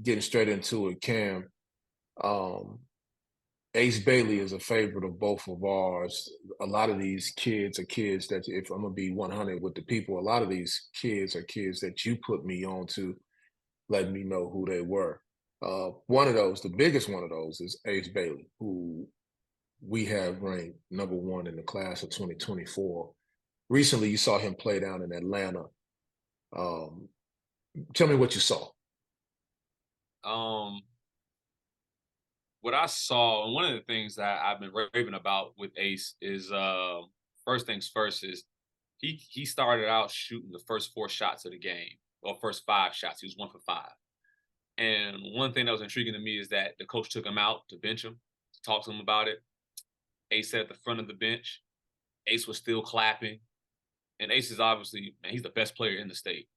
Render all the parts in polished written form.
Getting straight into it, Cam. Um, Ace Bailey is a favorite of both of ours. A lot of these kids are kids that, if I'm gonna be 100 with the people, a lot of these kids are kids that you put me on to, letting me know who they were. One of those, the biggest one of those, is Ace Bailey, who we have ranked number one in the class of 2024. Recently, you saw him play down in Atlanta. Um, Tell me what you saw. Um, what I saw, and one of the things that I've been raving about with Ace is first things first is he started out shooting the first four shots of the game, or first five shots. He was 1 for 5. And one thing that was intriguing to me is that the coach took him out to bench him, to talk to him about it. Ace sat at the front of the bench. Ace was still clapping. And Ace is obviously, man, he's the best player in the state.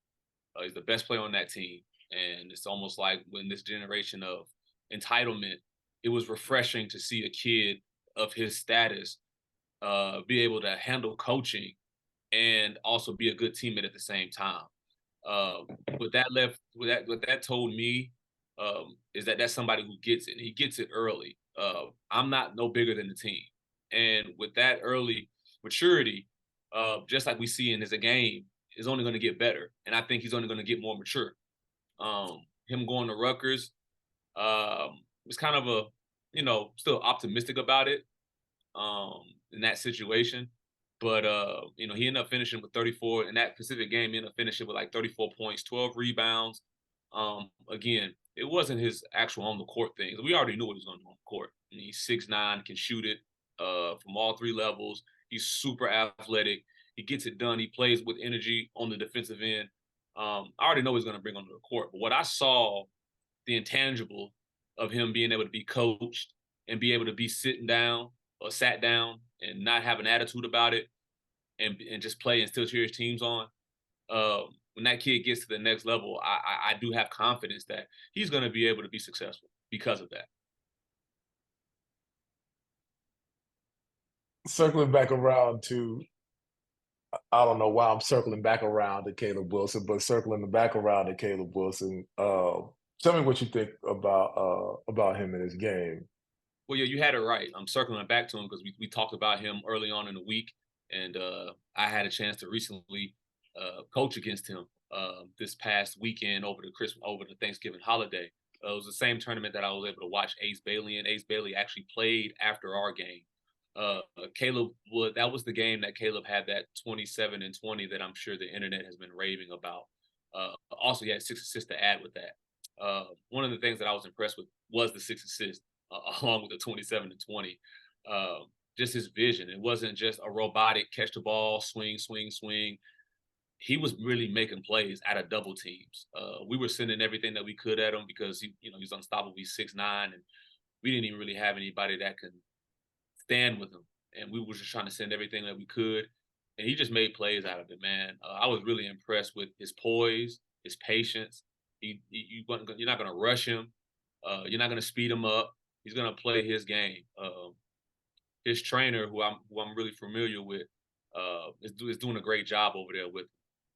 He's the best player on that team. And it's almost like when this generation of entitlement, it was refreshing to see a kid of his status be able to handle coaching and also be a good teammate at the same time. Uh, what that told me is that that's somebody who gets it. And he gets it early. I'm not no bigger than the team, and with that early maturity, just like we see in his game, is only going to get better. And I think he's only going to get more mature. Him going to Rutgers was kind of a, still optimistic about it in that situation. But he ended up finishing with 34 in that specific game. He ended up finishing with like 34 points, 12 rebounds. Again, it wasn't his actual on the court things. We already knew what he was going to do on the court. I mean, he's 6'9", can shoot it from all three levels. He's super athletic. He gets it done. He plays with energy on the defensive end. I already know what he's going to bring onto the court. But what I saw, the intangible of him being able to be coached and be able to be sitting down or sat down and not have an attitude about it and just play and still cheer his teams on. When that kid gets to the next level, I do have confidence that he's going to be able to be successful because of that. Circling back around to, I don't know why I'm circling back around to Caleb Wilson, but circling back around to Caleb Wilson. Tell me what you think about him and his game. Well, yeah, you had it right. I'm circling back to him because we talked about him early on in the week, and I had a chance to recently coach against him this past weekend over the Thanksgiving holiday. It was the same tournament that I was able to watch Ace Bailey, and Ace Bailey actually played after our game. Caleb would That was the game that Caleb had that 27 and 20 that I'm sure the internet has been raving about. Also, he had 6 assists to add with that. One of the things that I was impressed with was the 6 assists, along with the 27 and 20. Just his vision. It wasn't just a robotic catch the ball, swing, swing, swing. He was really making plays out of double teams. We were sending everything that we could at him because he's unstoppable. He's 6'9", and we didn't even really have anybody that could stand with him. And we were just trying to send everything that we could. And he just made plays out of it, man. I was really impressed with his poise, his patience. You're not going to rush him. You're not going to speed him up. He's going to play his game. His trainer, who I'm really familiar with, is doing a great job over there with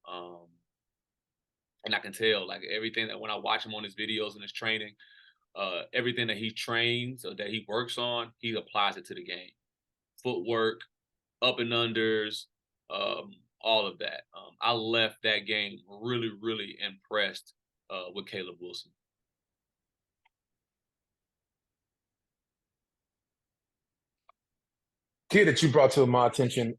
him. And I can tell, like, everything that when I watch him on his videos and his training, everything that he trains or that he works on, he applies it to the game. Footwork, up and unders, all of that. I left that game really, really impressed with Caleb Wilson. Kid that you brought to my attention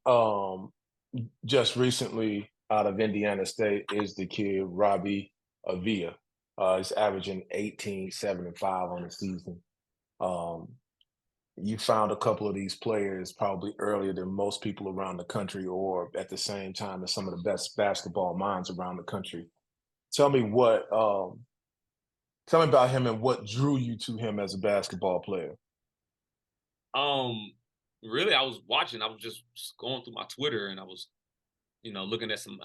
just recently out of Indiana State is the kid Robbie Avila. He's averaging 18, 7, and 5 on the season. Um, you found a couple of these players probably earlier than most people around the country, or at the same time as some of the best basketball minds around the country. Tell me what tell me about him and what drew you to him as a basketball player. Um, Really, I was watching. I was just going through my Twitter, and I was, looking at some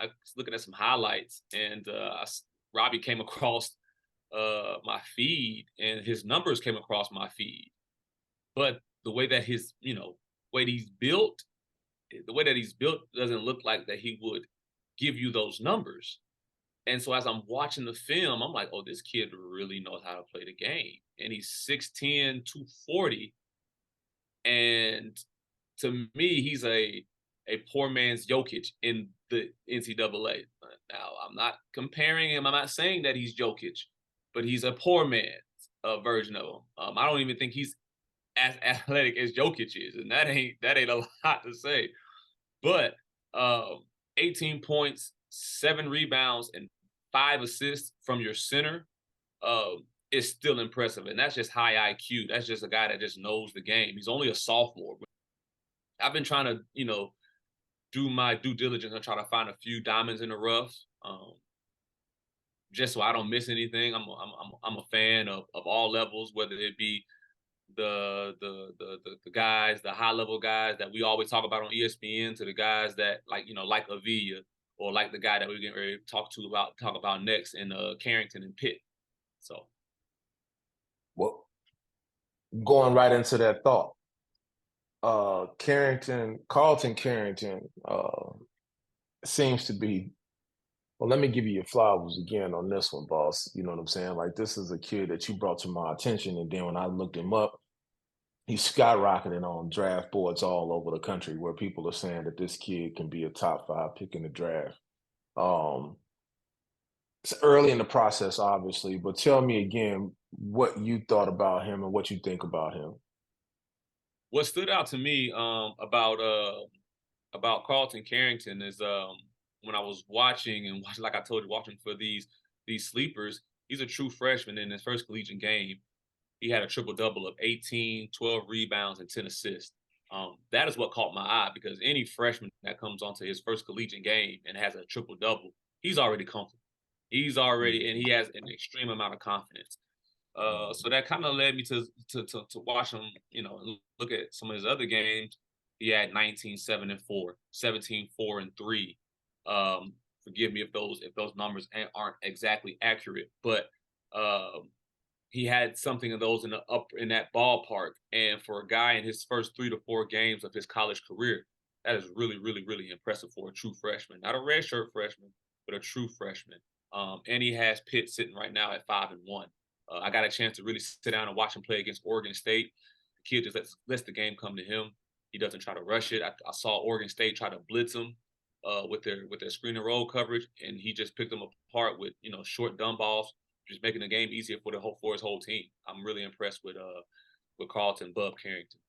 highlights, and Robbie came across my feed, and his numbers came across my feed. But the way that way he's built, the way that he's built doesn't look like that he would give you those numbers. And so as I'm watching the film, I'm like, oh, this kid really knows how to play the game. And he's 6'10", 240. And to me, he's a poor man's Jokic in the NCAA. Now, I'm not comparing him. I'm not saying that he's Jokic, but he's a poor man's version of him. I don't even think he's as athletic as Jokic is, and that ain't a lot to say. But 18 points, 7 rebounds, and 5 assists from your center is still impressive, and that's just high IQ. That's just a guy that just knows the game. He's only a sophomore. I've been trying to, do my due diligence and try to find a few diamonds in the rough, just so I don't miss anything. I'm a fan of all levels, whether it be the guys, the high level guys that we always talk about on ESPN, to the guys that like Avila, or like the guy that we're getting ready to talk about next in Carrington and Pitt. So Well, going right into that thought, Carlton Carrington seems to be. Well, let me give you your flowers again on this one, boss. You know what I'm saying? Like, this is a kid that you brought to my attention, and then when I looked him up, he's skyrocketing on draft boards all over the country, where people are saying that this kid can be a top 5 pick in the draft. Um, it's early in the process, obviously, but tell me again what you thought about him and what you think about him. what stood out to me about Carlton Carrington is when I was watching and watching, like I told you, watching for these sleepers. He's a true freshman. In his first collegiate game, he had a triple double of 18, 12 rebounds, and 10 assists. That is what caught my eye, because any freshman that comes onto his first collegiate game and has a triple double, he's already comfortable. And he has an extreme amount of confidence. So that kind of led me to watch him, and look at some of his other games. He had 19, 7 and 4, 17, 4 and 3. Forgive me if those numbers aren't exactly accurate, but he had something of those in that ballpark. And for a guy in his first 3 to 4 games of his college career, that is really, really, really impressive for a true freshman. Not a redshirt freshman, but a true freshman. And he has Pitt sitting right now at 5-1. I got a chance to really sit down and watch him play against Oregon State. The kid just lets the game come to him. He doesn't try to rush it. I saw Oregon State try to blitz him with their screen and roll coverage, and he just picked them apart with short dumb balls, just making the game easier for his whole team. I'm really impressed with Carlton Bub Carrington.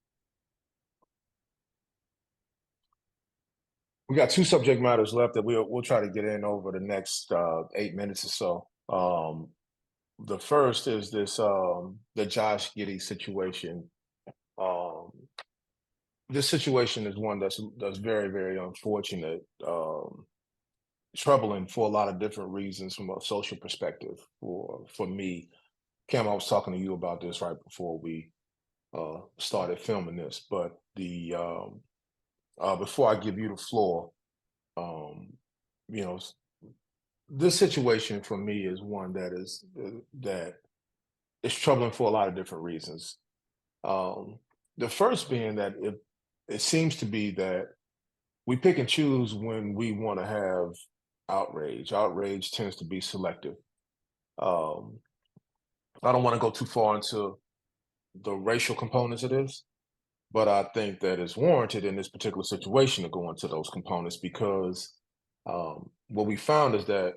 We got 2 subject matters left that we'll try to get in over the next 8 minutes or so. The first is the Josh Giddey situation. Um, this situation is one that's very, very unfortunate, troubling for a lot of different reasons from a social perspective. For me, Cam, I was talking to you about this right before we started filming this, but the before I give you the floor, um, you know, this situation for me is one that is troubling for a lot of different reasons. Um, the first being that it seems to be that we pick and choose when we want to have outrage. Outrage tends to be selective. Um, I don't want to go too far into the racial components of this, but I think that it's warranted in this particular situation to go into those components because what we found is that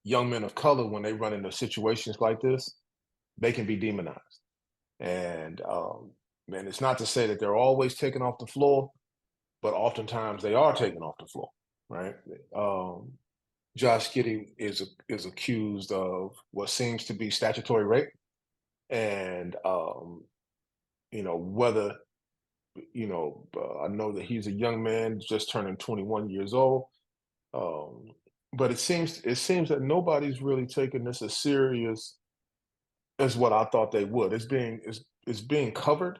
young men of color, when they run into situations like this, they can be demonized. And man, it's not to say that they're always taken off the floor, but oftentimes they are taken off the floor, right? Um, Josh Giddey is accused of what seems to be statutory rape, and whether I know that he's a young man just turning 21 years old, um, but it seems that nobody's really taking this as serious as what I thought they would. It's being covered,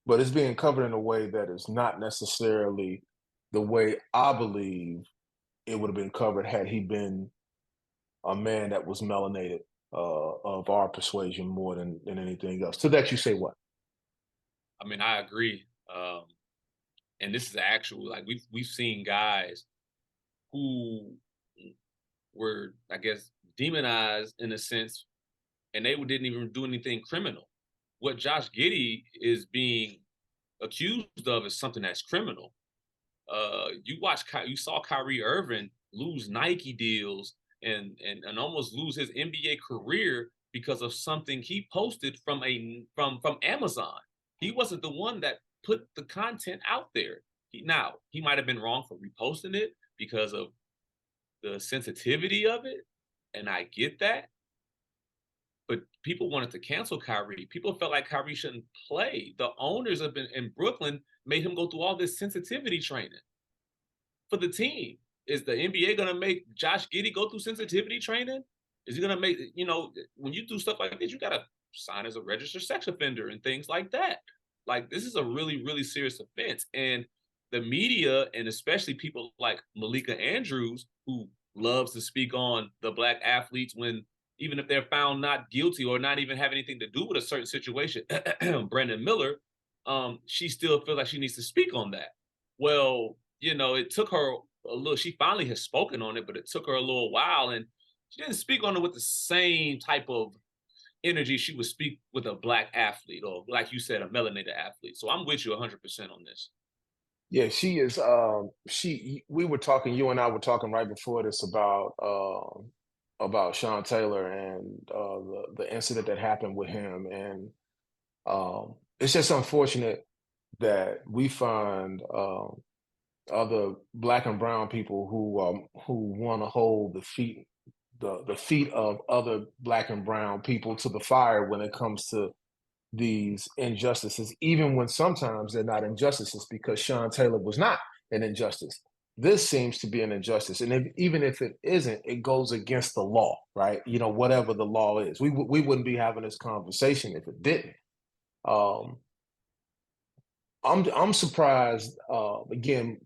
but it's being covered in a way that is not necessarily the way I believe it would have been covered had he been a man that was melanated, of our persuasion more than anything else. To that you say what? I mean, I agree. And this is actual, like, we've seen guys who were, I guess, demonized in a sense, and they didn't even do anything criminal. What Josh Giddey is being accused of is something that's criminal. You saw Kyrie Irving lose Nike deals and almost lose his NBA career because of something he posted from Amazon. He wasn't the one that put the content out there. He might have been wrong for reposting it because of the sensitivity of it, and I get that. But people wanted to cancel Kyrie. People felt like Kyrie shouldn't play. The owners have been in Brooklyn made him go through all this sensitivity training for the team. Is the NBA gonna make Josh Giddey go through sensitivity training? Is he gonna make when you do stuff like this, you gotta sign as a registered sex offender and things like that. Like this is a really, really serious offense. And the media and especially people like Malika Andrews, who loves to speak on the black athletes when even if they're found not guilty or not even have anything to do with a certain situation, Brandon Miller, she still feels like she needs to speak on that. Well, it took her a little, she finally has spoken on it, but it took her a little while and she didn't speak on it with the same type of energy she would speak with a black athlete or like you said, a melanated athlete. So I'm with you 100% on this. Yeah, she is. We were talking. You and I were talking right before this about Sean Taylor and the incident that happened with him, and it's just unfortunate that we find other black and brown people who want to hold the feet of other black and brown people to the fire when it comes to these injustices, even when sometimes they're not injustices, because Sean Taylor was not an injustice. This seems to be an injustice, and even if it isn't, it goes against the law, right? Whatever the law is, we wouldn't be having this conversation if it didn't. Um, I'm surprised. Again,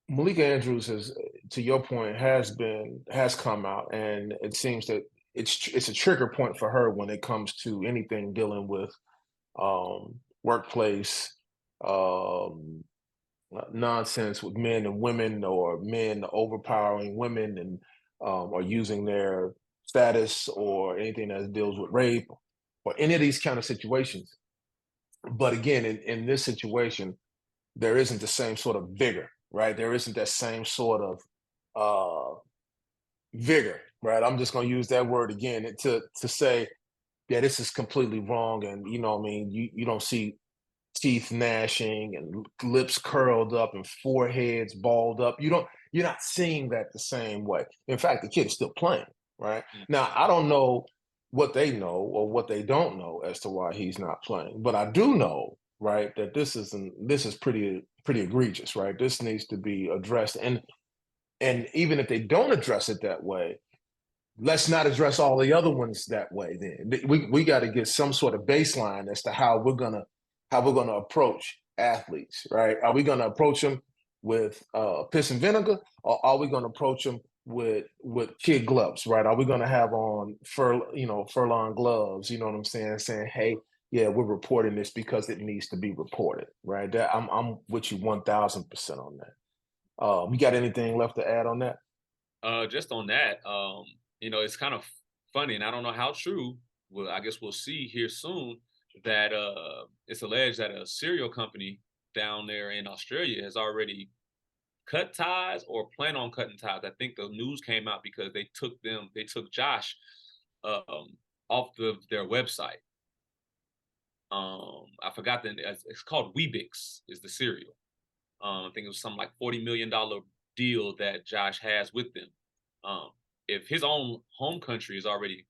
Malika Andrews has, to your point, has come out, and it seems that it's a trigger point for her when it comes to anything dealing with workplace um, nonsense with men and women, or men overpowering women and or using their status or anything that deals with rape or any of these kind of situations. But again, in this situation, there isn't the same sort of vigor, right? There isn't that same sort of vigor, right? I'm just going to use that word again to say, yeah, this is completely wrong, and what I mean, you don't see teeth gnashing and lips curled up and foreheads balled up. You're not seeing that the same way. In fact, the kid is still playing, right? Now, I don't know what they know or what they don't know as to why he's not playing, but I do know, right, that this is pretty egregious, right? This needs to be addressed, and even if they don't address it that way, let's not address all the other ones that way. Then we got to get some sort of baseline as to how we're gonna approach athletes, right? Are we gonna approach them with piss and vinegar, or are we gonna approach them with kid gloves, right? Are we gonna have on furlong gloves? You know what I'm saying? Saying, hey, yeah, we're reporting this because it needs to be reported, right? I'm with you 1,000% on that. You got anything left to add on that? Just on that, it's kind of funny, and I don't know how true. Well, I guess we'll see here soon that it's alleged that a cereal company down there in Australia has already cut ties or plan on cutting ties. I think the news came out because they took Josh off their website. I forgot it's called Weebix is the cereal. I think it was something like $40 million deal that Josh has with them. Um, if his own home country is already,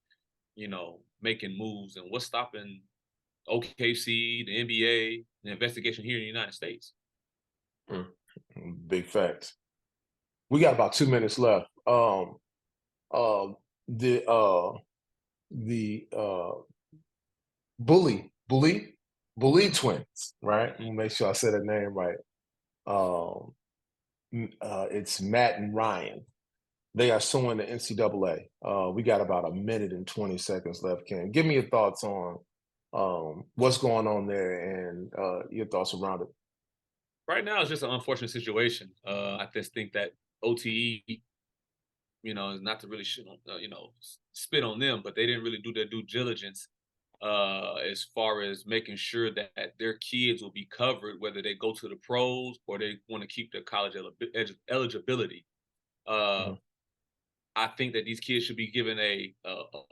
making moves, and what's stopping OKC, the NBA, the investigation here in the United States? Mm, big facts. We got about 2 minutes left. Uh, the bully, bully, bully twins, right? Let me make sure I said the name right. Um, it's Matt and Ryan. They are suing the NCAA. We got about a minute and 20 seconds left. Ken, give me your thoughts on what's going on there and your thoughts around it. Right now, it's just an unfortunate situation. I just think that OTE not to really shit on, spit on them, but they didn't really do their due diligence as far as making sure that their kids will be covered, whether they go to the pros or they want to keep their college eligibility. Uh, Mhm. I think that these kids should be given a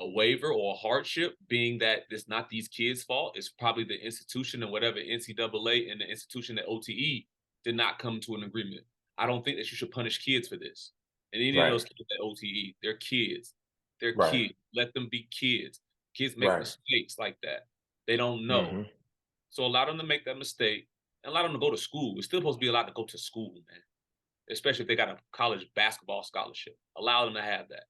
waiver or a hardship, being that it's not these kids' fault. It's probably the institution and whatever NCAA and the institution at OTE did not come to an agreement. I don't think that you should punish kids for this. And any of Right. those kids at OTE, they're kids. They're Right. kids. Let them be kids. Kids make Right. mistakes like that. They don't know. Mhm. So allow them to make that mistake and allow them to go to school. It's still supposed to be allowed to go to school, man. Especially if they got a college basketball scholarship. Allow them to have that.